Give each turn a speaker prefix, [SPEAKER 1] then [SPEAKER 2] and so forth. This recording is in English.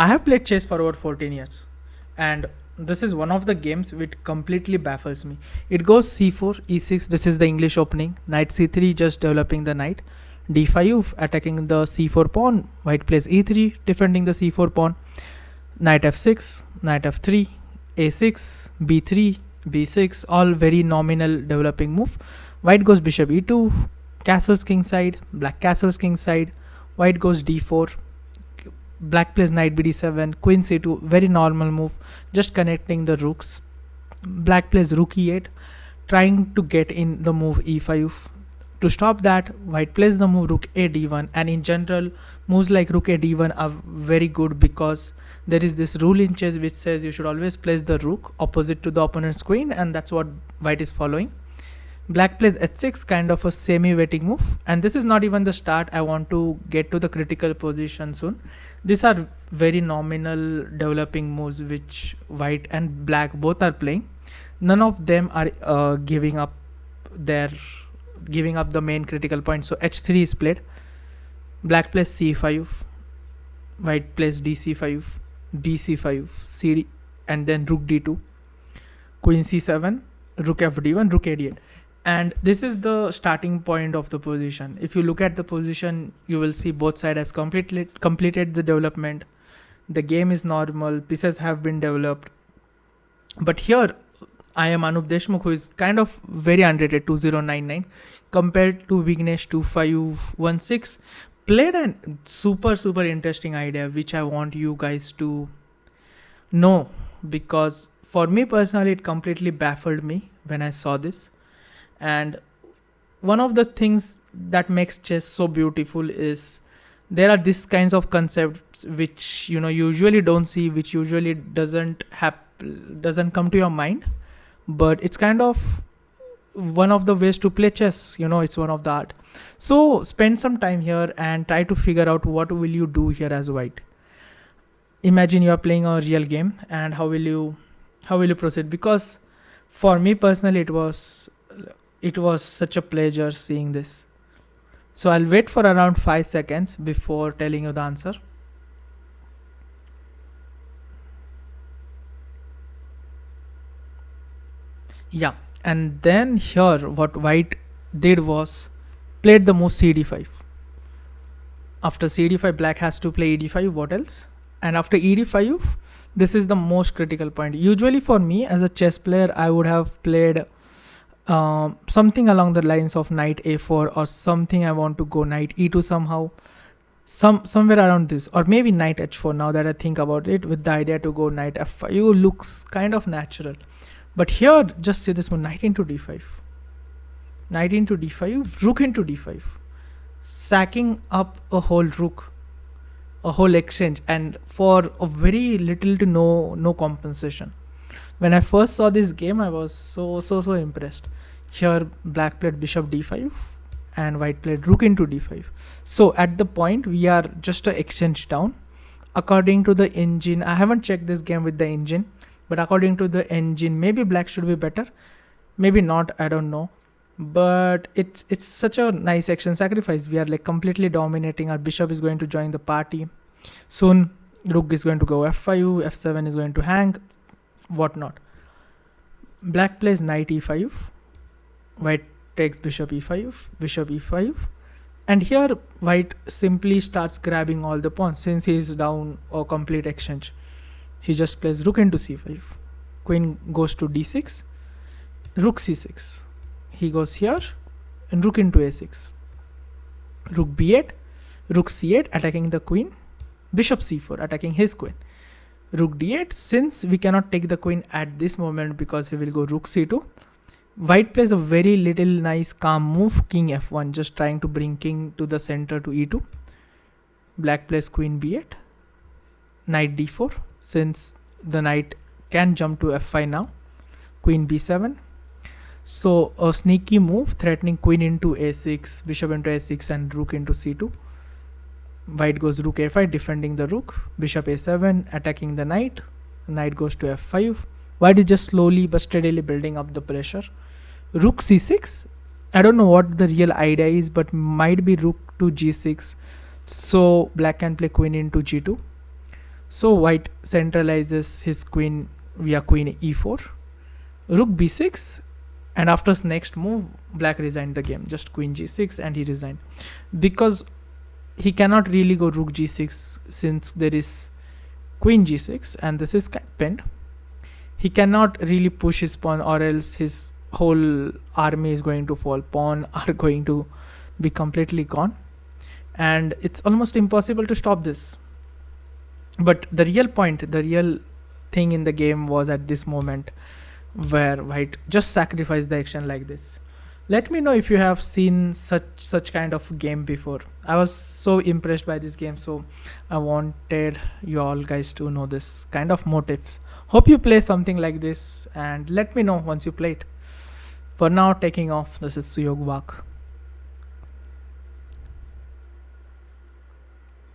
[SPEAKER 1] I have played chess for over 14 years, and this is one of the games which completely baffles me. It goes c4, e6. This is the English opening. Knight c3, just developing the knight. d5, attacking the c4 pawn. White plays e3, defending the c4 pawn. Knight f6, knight f3, a6, b3, b6. All very nominal developing move. White goes bishop e2, castles kingside. Black castles kingside. White goes d4. Black plays knight bd7, queen c2, very normal move, just connecting the rooks. Black plays rook e8, trying to get in the move e5. To stop that, white plays the move rook a d1, and in general, moves like rook a d1 are very good because there is this rule in chess which says you should always place the rook opposite to the opponent's queen, and that's what white is following. Black plays h6, kind of a semi-waiting move, and this is not even the start. I want to get to the critical position soon. These are very nominal developing moves which white and black both are playing. None of them are giving up the main critical point. So h3 is played. Black plays c5, white plays dc5, bc5, cd, and then rook d2, queen c7, rook fd1, rook a8. And this is the starting point of the position. If you look at the position, you will see both sides has completed the development. The game is normal, pieces have been developed. But here I am Anup Deshmukh, who is kind of very underrated, 2099, compared to Vignesh 2516. Played a super interesting idea which I want you guys to know, because for me personally it completely baffled me when I saw this. And one of the things that makes chess so beautiful is there are these kinds of concepts which you usually don't see, which usually doesn't come to your mind, but it's kind of one of the ways to play chess. It's one of the art. So spend some time here and try to figure out what will you do here as white. Imagine you are playing a real game, and how will you proceed? Because for me personally it was such a pleasure seeing this. So I'll wait for around 5 seconds before telling you the answer. Yeah, and then here what white did was played the move cd5. After cd5, black has to play ed5. What else? And after ed5, this is the most critical point. Usually for me as a chess player, I would have played something along the lines of knight a4, or something. I want to go knight e2 somehow, somewhere around this, or maybe knight h4. Now that I think about it, with the idea to go knight f5 looks kind of natural. But here, just see this one, knight into d5, knight into d5, rook into d5, sacking up a whole rook, a whole exchange, and for a very little to no compensation. When I first saw this game, I was so impressed. Here black played bishop d5 and white played rook into d5. So at the point we are just a exchange down. According to the engine, I haven't checked this game with the engine, but according to the engine, maybe black should be better, maybe not, I don't know. But it's such a nice action sacrifice. We are like completely dominating. Our bishop is going to join the party soon. Rook is going to go f5, f7 is going to hang, whatnot. Black plays knight e5, white takes bishop e5, and here white simply starts grabbing all the pawns. Since he is down a complete exchange, he just plays rook into c5, queen goes to d6, rook c6, he goes here, and rook into a6, rook b8, rook c8 attacking the queen, bishop c4 attacking his queen, rook d8. Since we cannot take the queen at this moment because he will go rook c2, white plays a very little nice calm move, king f1, just trying to bring king to the center to e2. Black plays queen b8, knight d4, since the knight can jump to f5 now, queen b7. So a sneaky move threatening queen into a6, bishop into a6, and rook into c2. White goes rook a5, defending the rook, bishop a7, attacking the knight, knight goes to f5. White is just slowly but steadily building up the pressure. Rook c6, I don't know what the real idea is, but might be rook to g6, so black can play queen into g2. So white centralizes his queen via queen e4, rook b6, and after his next move, black resigned the game. Just queen g6, and he resigned because he cannot really go rook g6 since there is queen g6 and this is pinned. He cannot really push his pawn, or else his whole army is going to fall. Pawn are going to be completely gone, and it's almost impossible to stop this. But the real point, the real thing in the game was at this moment where white just sacrificed the action like this. Let me know if you have seen such kind of game before. I was so impressed by this game, so I wanted you all guys to know this kind of motifs. Hope you play something like this, and let me know once you play it. For now, taking off. This is Suyog Wagh.